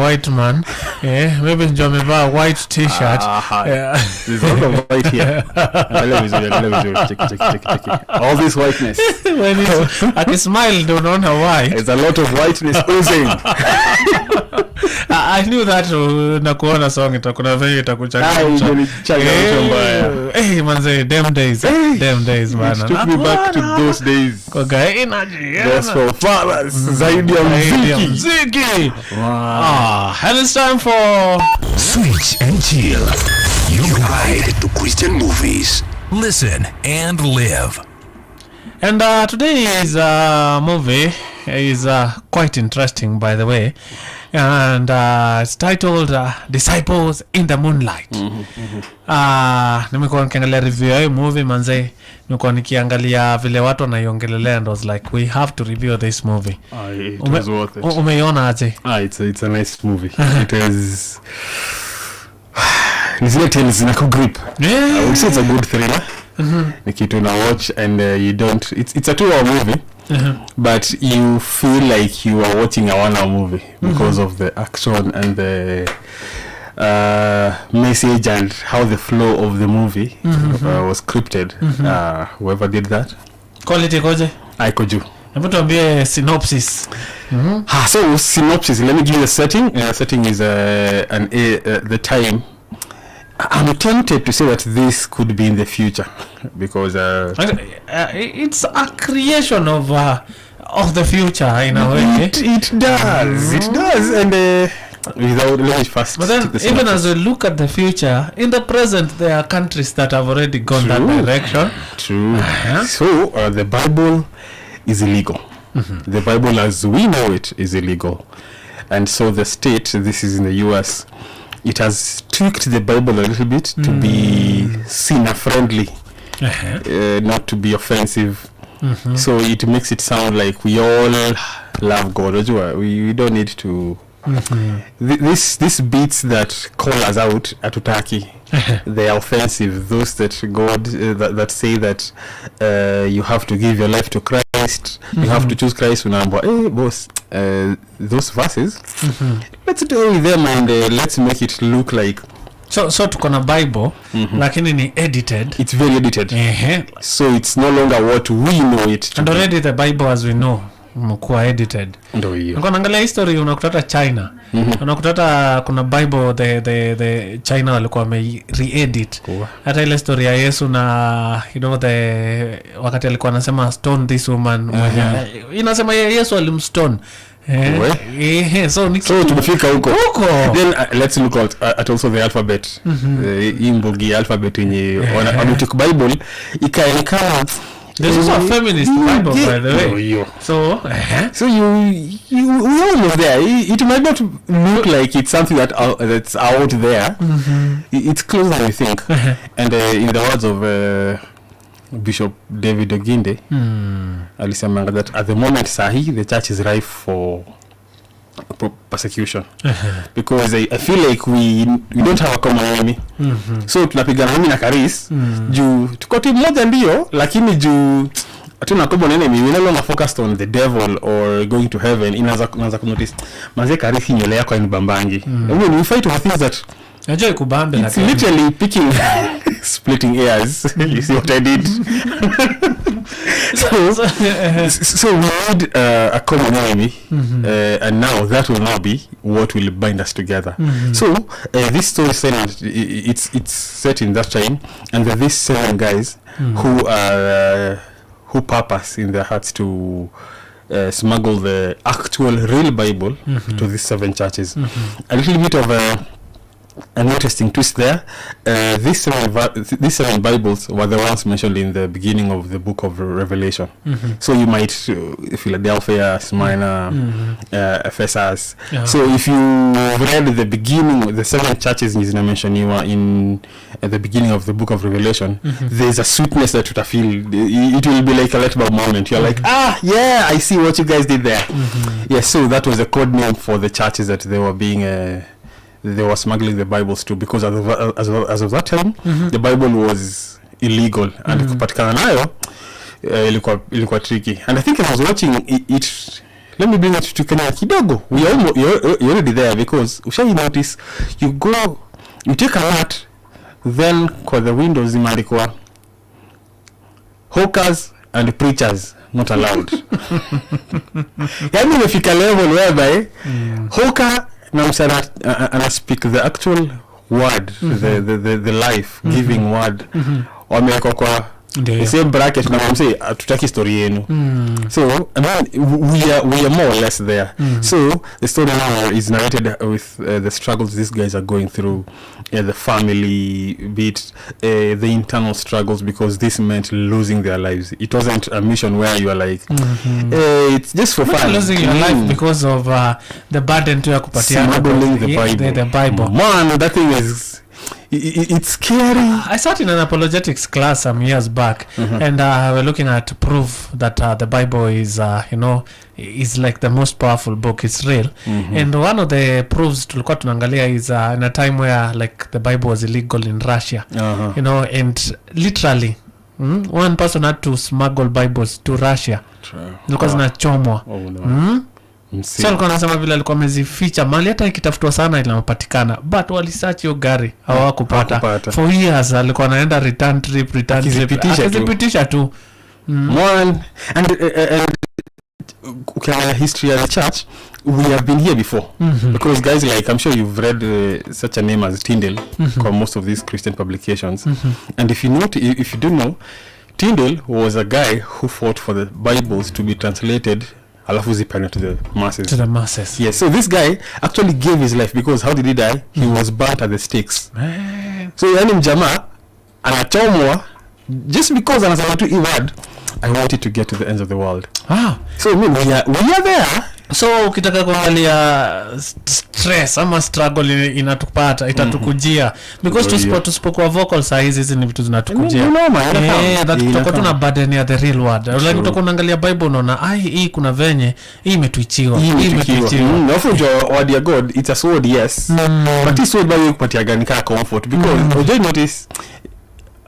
white man. Maybe ndio amevaa white t-shirt. There's a lot of white here. Check. All this whiteness. When he smile, don't know why. There's a lot of whiteness oozing. I knew that na kuona song itakuna vile itakuchanga. Manze, them days man. It took me back to those days. Kwa energy. That's for fathers. Zaidi ya muziki. Wow. And it's time for Switch and Chill. Your guide to Christian movies. Listen and live. And today's movie is quite interesting, by the way, and it's titled Disciples in the Moonlight. Nimekuwa nikiangalia review ya movie manze, nimekuwa nikiangalia vile watu wanaiongelelea and was like, we have to review this movie. It was worth it. Umeiona aje? It's a nice movie. It is it's like a grip. Yeah. I would say it's a good thriller. Nikitu na watch and you don't it's a 2-hour movie. But you feel like you are watching a 1-hour movie because of the action and the message and how the flow of the movie was scripted. Whoever did that, Quality koje? Aikoju. Hebu tuambie synopsis. So synopsis, let me give you the setting. Setting is the time. I'm tempted to say that this could be in the future because it's a creation of the future in a way. It does. And without let me first. But then even as we look at the future, in the present there are countries that have already gone that direction. True. So the Bible is illegal. The Bible as we know it is illegal. And so the state, this is in the US, it has tweaked the Bible a little bit to be sinner friendly, not to be offensive. So it makes it sound like we all love God. We don't need to. This beats that call us out atutaki. They are offensive. Those that God that say that you have to give your life to Christ, you have to choose Christ. Hey boss, those verses, let's deal with them and let's make it look like so tuko na Bible lakini ni edited. It's very edited. So it's no longer what we know it to and already the Bible as we know mkuwa edited. Ndio hiyo. Niko naangalia history unakutata China. Unakutata kuna Bible the China walikuwa re-edit. Hata ile story ya Yesu na the wakati alikuwa anasema stone this woman. Inasema Yesu alimstone. So tumefika huko. Then let's look at also the alphabet. Imbogi alphabet yenye wanatik Bible ikaenekana. There's also a feminist Bible, by the way. So we all know there. It might not look like it's something that's out there. It's closer than you think. And in the words of Bishop David Oginde, alisema that at the moment sahi the church is rife for persecution because I feel like we don't have a common enemy. So tunapigana mimi na Karis juu tuko timu moja ndio lakini juu hatuna common enemy. We no longer focused on the devil or going to heaven. Inaanza kunotice manze Karis nywele yako ni bambangi. When we fight over things that enjoy kubambe lakini literally picking splitting hairs. You see what I did? So we need a common enemy, and now that will now be what will bind us together. So this story it's set in that time, and there are these 7 guys who purpose in their hearts to smuggle the actual real Bible to these 7 churches. A little bit of an interesting twist there. These 7 Bibles were the ones mentioned in the beginning of the book of Revelation. So you might Philadelphia, Smyrna, Ephesus. So if you read the beginning, the 7 churches in mention you are in at the beginning of the book of Revelation, there's a sweetness that you feel. It will be like a light bulb moment. You're like, yeah, I see what you guys did there. Yes, so that was a code name for the churches that they were being they were smuggling the Bibles to, because as of that time the Bible was illegal and kupatikana nayo ilikuwa tricky. And I think I was watching it let me bring it to Kenya kidogo. You're already there, because ushai notice, you take a lot, then kwa the windows imeandikwa hawkers and preachers not allowed. Yani imefika level whereby hawker na msana ana speak the actual word, the life giving word, wamewekwa kwa the same bracket na mse tutaki story yenu. So we are more or less there. So the story now is narrated with the struggles these guys are going through, the family bit, the internal struggles, because this meant losing their lives. It wasn't a mission where you are like it's just for fun. Losing your life because of the burden to kupatia the Bible. Man, that thing is it's scary. I sat in an apologetics class some years back, and we're looking at proof that the Bible is is like the most powerful book. It's real. And one of the proofs tulikuwa tunaangalia is in a time where like the Bible was illegal in Russia, and literally one person had to smuggle Bibles to Russia because zinachomwa. So alikuwa anasema vile alikuwa amezificha mali, hata ikitafutwa sana inapatikana, but walisearch hiyo gari hawakupata. For years alikuwa anaenda return trip akizipitisha tu. And history of the church, we have been here before, because guys like, I'm sure you've read such a name as Tyndale for most of these Christian publications, and if you don't know, Tyndale was a guy who fought for the Bibles to be translated alafu zipane to the masses. Yes, so this guy actually gave his life, because how did he die? He was burnt at the stakes. So yani mjamaa anachomwa just because anasema tu word, I wanted to get to the ends of the world. So we are there. So ukitaka kuangalia stress ama struggle inatukupata, itatukujia, because tusipokuwa vocal size ni vitu zinatukujia. That tutakuwa tuna burden ya the real world. Like utakuwa unaangalia Bible unaona hii kuna venye hii imetuichiwa. Alafu word ya God, it's a sword, yes. But this sword by kupatia gani ka comfort, because you notice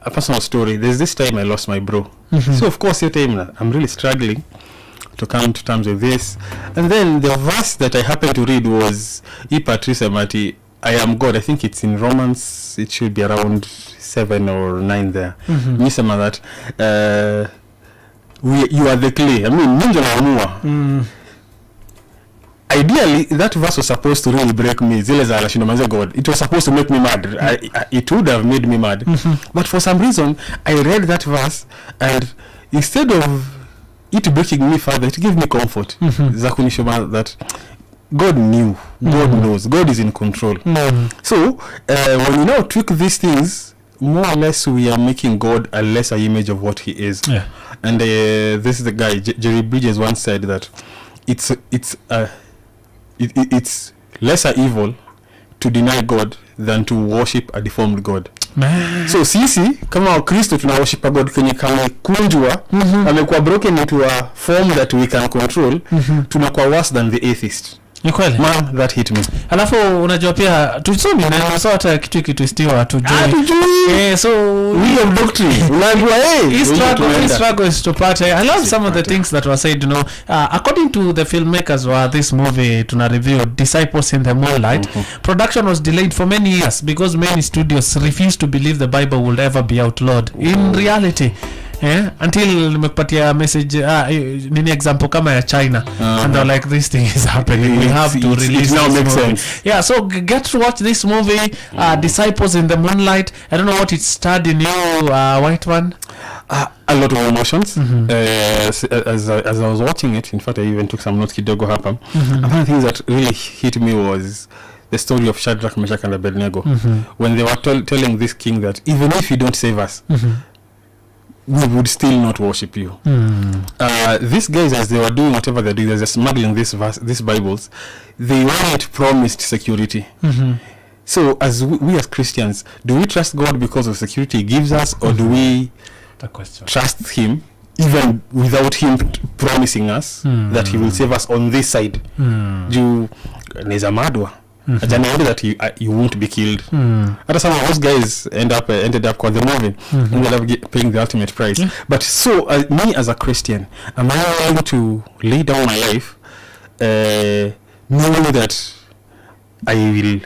a personal story. There's this time I lost my bro. So of course your time I'm really struggling to come to terms with this, and then the verse that I happened to read was Patricia Mati, I am God. I think it's in Romans, it should be around 7 or 9 there. Nisema that you are the clay. I mean ninja naamua. Ideally that verse was supposed to really break me. Zile za rashindomanze God, it was supposed to make me mad. It would have made me mad. But for some reason I read that verse, and instead of it breaking me further, it gave me comfort. Zakunishoma that God knew, God knows, God is in control. So when we now tweak these things, more or less we are making God a lesser image of what he is. And this is the guy Jerry Bridges once said that it's lesser evil to deny God than to worship a deformed God. So sisi kama Wakristo tuna worship God kwenye kama kunjwa, amekuwa broken into a form that we can control, tunakuwa worse than the atheist. Ni kweli. Man, that hit me. Alafu unajua pia tusome na so hata kitu stiwa tujui. So we have doctrine. Unajua his struggle is to part. I love some of the things that were said, according to the filmmakers were this movie tuna review Disciples in the Moonlight. Production was delayed for many years because many studios refused to believe the Bible would ever be outlawed. In reality, until nimekupatia message nini example kama ya China, and they're like, this thing is happening, we have to release it now this makes movie. sense. So get to watch this movie, Disciples in the Moonlight. I don't know what it starred in you, white man. A lot of emotions. As I was watching it, in fact I even took some notes kidogo hapa. One of the things that really hit me was the story of Shadrach, Meshach and Abednego, when they were telling this king that even if you don't save us, we would still not worship you. These guys, as they were doing whatever they're doing, they're smuggling these Bibles, they weren't promised security. So as we as Christians, do we trust God because of security he gives us, or do we trust him even without him promising us that he will save us on this side? You neza madwa know that you won't be killed. Some of those guys ended up on the movie, ended up paying the ultimate price. But so me as a Christian, am I willing to lay down my life knowing that I will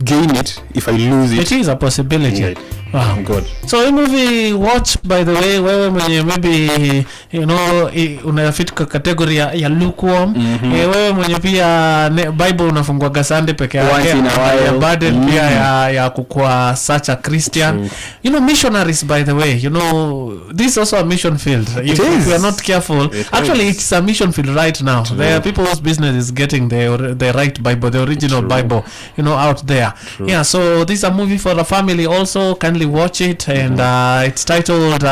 gain it if I lose it. It is a possibility. Right. Wow. God. So hii movie watch, by the way, wewe mwenye maybe unafit kwa category ya lukewarm, wewe mwenye pia Bible unafungua Sunday peke yake, ya burden pia ya kukua such a Christian. Missionaries, by the way, this is also a mission field. If you are not careful, actually it's a mission field right now. There are people whose business is getting the right Bible, the original Bible, out there. Yeah, so this is a movie for the family also. Kindly watch it, and it's titled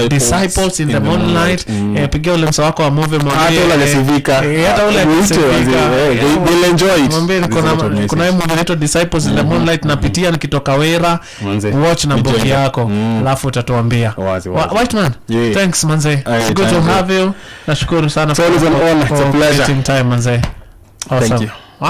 Disciples in the Moonlight. Pigia ule msa wako wa movie mwambie they'll enjoy it. Kuna movie inaitwa Disciples in the Moonlight, napitia nikitoka Wera, watch na book yako alafu utatuambia. White man, thanks manze, it's good to have you. Nashukuru sana, it's always an honor, it's a pleasure. Time manze. Awesome. Thank you.